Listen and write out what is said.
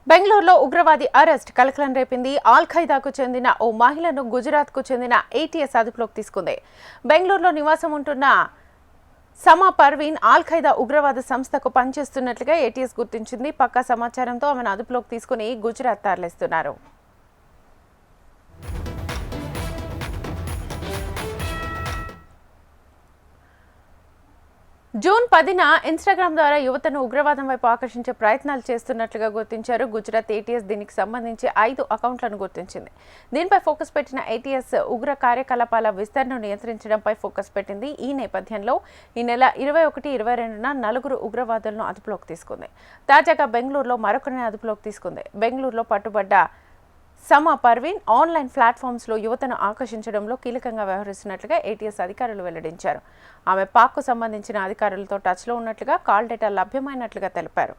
బెంగళూరులో ఉగ్రవాది అరెస్ట్ కలకలం రేపింది. ఆల్ ఖైదాకు చెందిన ఓ మహిళను గుజరాత్కు చెందిన ఏటీఎస్ అదుపులోకి తీసుకుంది. బెంగళూరులో నివాసం ఉంటున్న సమా పర్వీన్ ఆల్ ఖైదా ఉగ్రవాద సంస్థకు పనిచేస్తున్నట్లుగా ఏటీఎస్ గుర్తించింది. పక్కా సమాచారంతో ఆమెను అదుపులోకి తీసుకుని గుజరాత్ తరలిస్తున్నారు. జూన్ 10న ఇన్స్టాగ్రామ్ ద్వారా యువతను ఉగ్రవాదం వైపు ఆకర్షించే ప్రయత్నాలు చేస్తున్నట్లుగా గుర్తించారు. గుజరాత్ ఏటీఎస్ దీనికి సంబంధించి 5 అకౌంట్లను గుర్తించింది. దీనిపై ఫోకస్ పెట్టిన ఏటీఎస్ ఉగ్ర కార్యకలాపాల విస్తరణను నియంత్రించడంపై ఫోకస్ పెట్టింది. ఈ నేపథ్యంలో ఈ నెల 21, 22న 4 ఉగ్రవాదులను అదుపులోకి తీసుకుంది. తాజాగా బెంగళూరులో మరొకరిని అదుపులోకి తీసుకుంది. బెంగళూరులో పట్టుబడ్డ సమా పర్వీన్ ఆన్లైన్ ప్లాట్ఫామ్స్లో యువతను ఆకర్షించడంలో కీలకంగా వ్యవహరిస్తున్నట్లుగా ఏటీఎస్ అధికారులు వెల్లడించారు. ఆమె పాక్కు సంబంధించిన అధికారులతో టచ్లో ఉన్నట్లుగా కాల్ డేటా లభ్యమైనట్లుగా తెలిపారు.